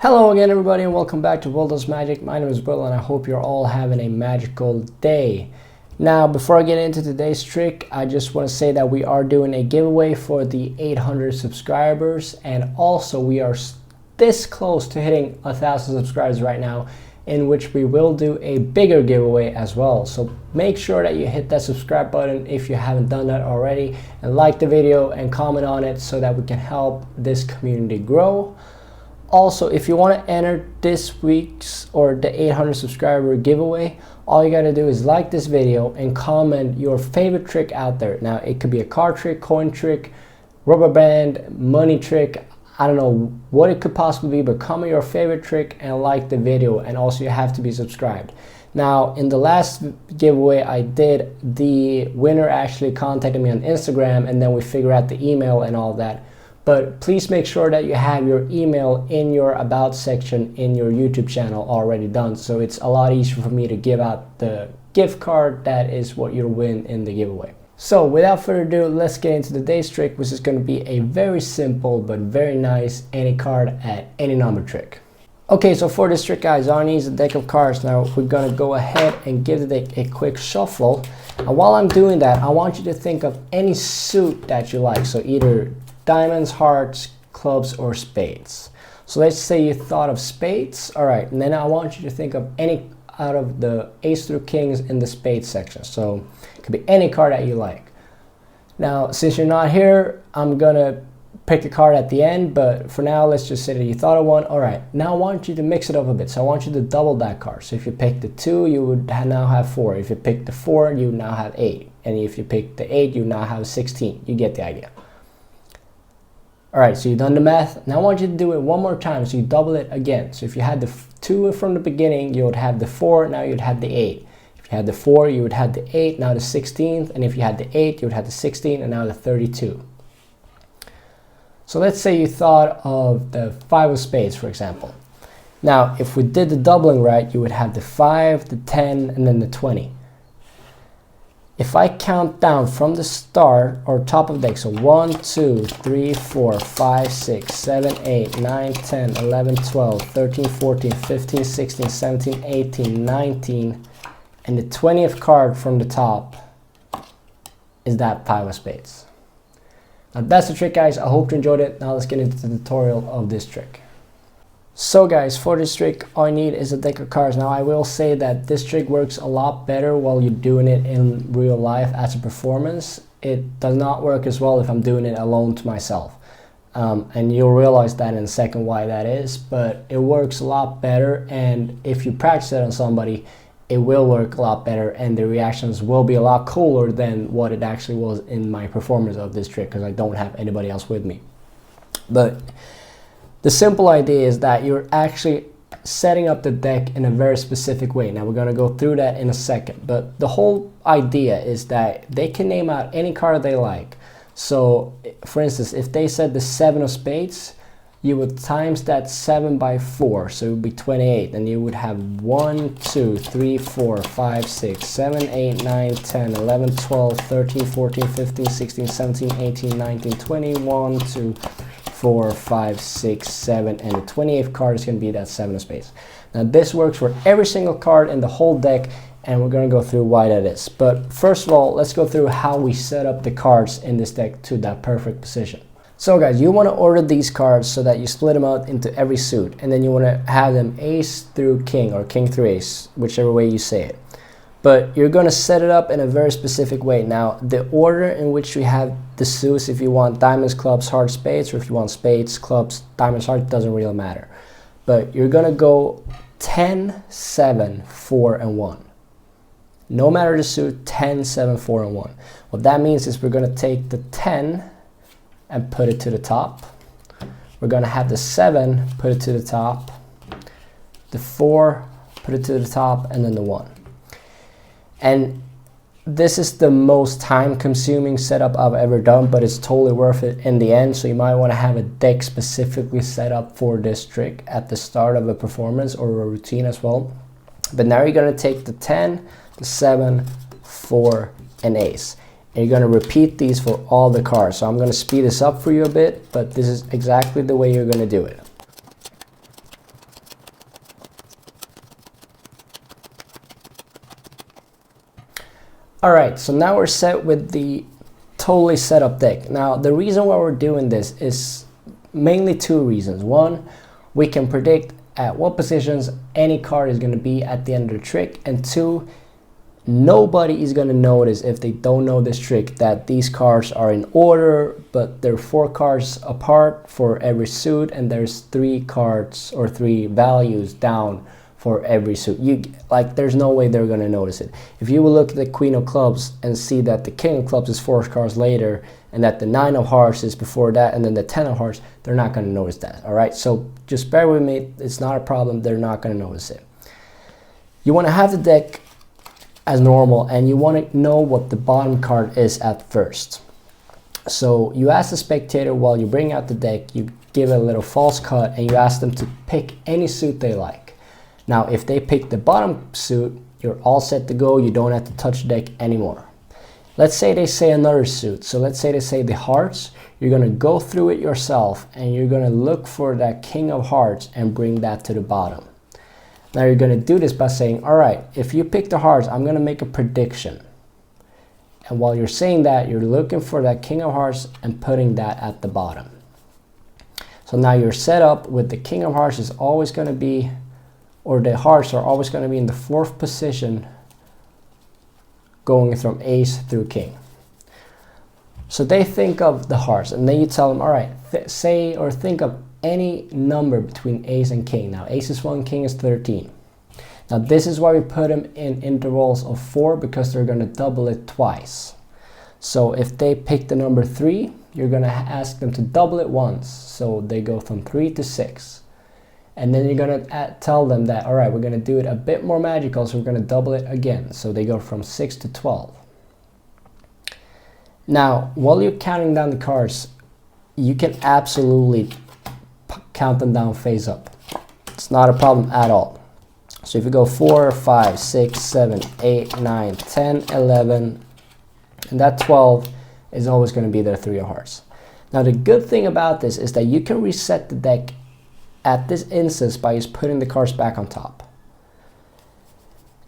Hello again everybody and welcome back to Will Does Magic. My name is Will and I hope you're all having a magical day. Now before I get into today's trick, I just want to say that we are doing a giveaway for the 800 subscribers, and also we are this close to hitting 1,000 subscribers right now, in which we will do a bigger giveaway as well. So make sure that you hit that subscribe button if you haven't done that already, and like the video and comment on it so that we can help this community grow. Also, if you want to enter this week's or the 800 subscriber giveaway, all you got to do is like this video and comment your favorite trick out there. Now, it could be a card trick, coin trick, rubber band, money trick. I don't know what it could possibly be, but comment your favorite trick and like the video, and also you have to be subscribed. Now, in the last giveaway I did, the winner actually contacted me on Instagram, and then we figured out the email and all that. But please make sure that you have your email in your about section in your YouTube channel already done, so it's a lot easier for me to give out the gift card that is what you'll win in the giveaway. So without further ado, let's get into the day's trick, which is going to be a very simple but very nice any card at any number trick. Okay, so for this trick, guys, all I need is a deck of cards. Now we're going to go ahead and give the deck a quick shuffle, and while I'm doing that, I want you to think of any suit that you like, so either diamonds, hearts, clubs, or spades. So let's say you thought of spades. All right, and then I want you to think of any out of the ace through kings in the spades section. So it could be any card that you like. Now, since you're not here, I'm gonna pick a card at the end, but for now, let's just say that you thought of one. All right, now I want you to mix it up a bit. So I want you to double that card. So if you pick the 2, you would now have 4. If you pick the 4, you now have 8. And if you pick the 8, you now have 16. You get the idea. All right, so you've done the math. Now I want you to do it one more time, so you double it again. So if you had the 2 from the beginning, you would have the 4, now you'd have the 8. If you had the 4, you would have the 8, now the 16th. And if you had the 8, you would have the 16, and now the 32. So let's say you thought of the 5 of spades, for example. Now, if we did the doubling right, you would have the 5, the 10, and then the 20. If I count down from the start or top of the deck, so 1, 2, 3, 4, 5, 6, 7, 8, 9, 10, 11, 12, 13, 14, 15, 16, 17, 18, 19, and the 20th card from the top is that 5 of spades. Now that's the trick, guys. I hope you enjoyed it. Now let's get into the tutorial of this trick. So guys, for this trick, all you need is a deck of cards. Now I will say that this trick works a lot better while you're doing it in real life as a performance. It does not work as well if I'm doing it alone to myself. And you'll realize that in a second why that is, but it works a lot better, and if you practice it on somebody, it will work a lot better, and the reactions will be a lot cooler than what it actually was in my performance of this trick, because I don't have anybody else with me. But the simple idea is that you're actually setting up the deck in a very specific way. Now we're going to go through that in a second, but the whole idea is that they can name out any card they like. So for instance, if they said the 7 of spades, you would times that 7 by 4, so it would be 28, and you would have 1, 2, 3, 4, 5, 6, 7, 8, 9, 10, 11, 12, 13, 14, 15, 16, 17, 18, 19, 20, 1, 2, 4, 5, 6, 7, and the 28th card is going to be that 7 of spades. Now this works for every single card in the whole deck, and we're going to go through why that is. But first of all, let's go through how we set up the cards in this deck to that perfect position. So guys, you want to order these cards so that you split them out into every suit, and then you want to have them ace through king or king through ace, whichever way you say it. But you're going to set it up in a very specific way. Now, the order in which we have the suits, if you want diamonds, clubs, hearts, spades, or if you want spades, clubs, diamonds, hearts, doesn't really matter. But you're going to go 10, 7, 4, and 1. No matter the suit, 10, 7, 4, and 1. What that means is we're going to take the 10 and put it to the top. We're going to have the 7, put it to the top. The 4, put it to the top, and then the 1. And this is the most time-consuming setup I've ever done, but it's totally worth it in the end. So you might want to have a deck specifically set up for this trick at the start of a performance or a routine as well. But now you're going to take the 10, the 7, 4, and ace. And you're going to repeat these for all the cards. So I'm going to speed this up for you a bit, but this is exactly the way you're going to do it. Alright, so now we're set with the totally set up deck. Now the reason why we're doing this is mainly two reasons. One, we can predict at what positions any card is going to be at the end of the trick, and two, nobody is going to notice, if they don't know this trick, that these cards are in order, but they're 4 cards apart for every suit, and there's 3 cards or 3 values down for every suit. There's no way they're going to notice it. If you will look at the Queen of Clubs and see that the King of Clubs is 4 cards later, and that the 9 of Hearts is before that, and then the 10 of Hearts, they're not going to notice that. All right, so just bear with me. It's not a problem. They're not going to notice it. You want to have the deck as normal, and you want to know what the bottom card is at first. So you ask the spectator, while you bring out the deck, you give a little false cut, and you ask them to pick any suit they like. Now, if they pick the bottom suit, you're all set to go. You don't have to touch the deck anymore. Let's say they say another suit. So let's say they say the Hearts. You're going to go through it yourself, and you're going to look for that King of Hearts and bring that to the bottom. Now you're going to do this by saying, all right, if you pick the Hearts, I'm going to make a prediction. And while you're saying that, you're looking for that King of Hearts and putting that at the bottom. So now you're set up with the King of Hearts is always going to be, or the Hearts are always going to be in the 4th position, going from Ace through King. So they think of the Hearts, and then you tell them, all right, say or think of any number between Ace and King. Now Ace is 1, King is 13. Now this is why we put them in intervals of 4, because they're going to double it twice. So if they pick the number 3, you're going to ask them to double it once, so they go from 3 to 6. And then you're going to tell them that, all right, we're going to do it a bit more magical, so we're going to double it again. So they go from 6 to 12. Now, while you're counting down the cards, you can absolutely count them down face up. It's not a problem at all. So if you go 4, 5, 6, 7, 8, 9, 10, 11, and that 12 is always going to be their 3 of Hearts. Now the good thing about this is that you can reset the deck at this instance by just putting the cards back on top.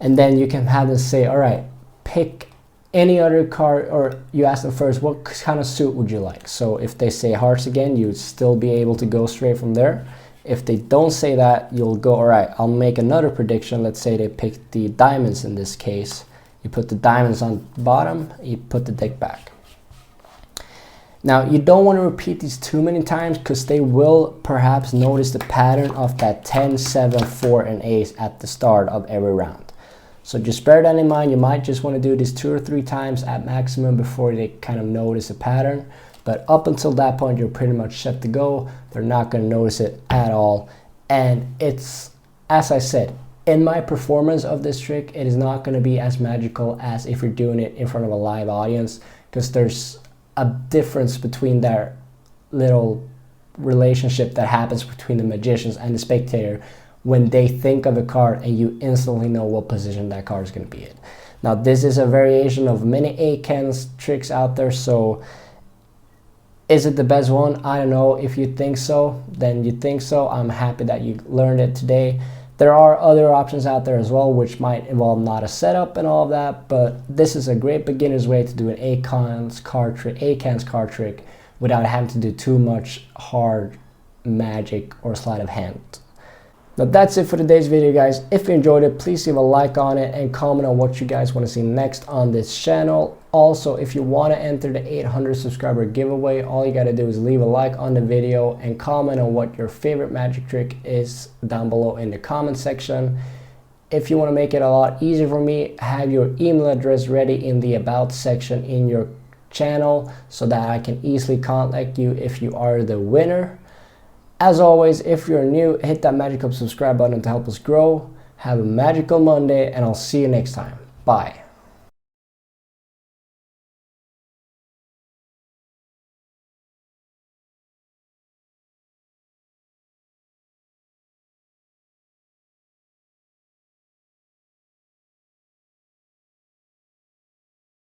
And then you can have them say, all right, pick any other card, or you ask them first, what kind of suit would you like? So if they say Hearts again, you'd still be able to go straight from there. If they don't say that, you'll go, all right, I'll make another prediction. Let's say they picked the diamonds in this case. You put the diamonds on the bottom, you put the deck back. Now, you don't want to repeat these too many times, because they will perhaps notice the pattern of that 10, 7, 4, and Ace at the start of every round. So just bear that in mind. You might just want to do this 2 or 3 times at maximum before they kind of notice a pattern. But up until that point, you're pretty much set to go. They're not going to notice it at all. And it's, as I said, in my performance of this trick, it is not going to be as magical as if you're doing it in front of a live audience, because there's a difference between that little relationship that happens between the magicians and the spectator when they think of a card and you instantly know what position that card is going to be in. Now this is a variation of many A-cans tricks out there, so is it the best one? I don't know. If you think so, then you think so. I'm happy that you learned it today. There are other options out there as well, which might involve not a setup and all of that, but this is a great beginner's way to do an A-cans card trick without having to do too much hard magic or sleight of hand. Now that's it for today's video, guys. If you enjoyed it, please leave a like on it and comment on what you guys want to see next on this channel. Also, if you want to enter the 800 subscriber giveaway, all you got to do is leave a like on the video and comment on what your favorite magic trick is down below in the comment section. If you want to make it a lot easier for me, have your email address ready in the about section in your channel so that I can easily contact you if you are the winner. As always, if you're new, hit that magical subscribe button to help us grow. Have a magical Monday, and I'll see you next time. Bye.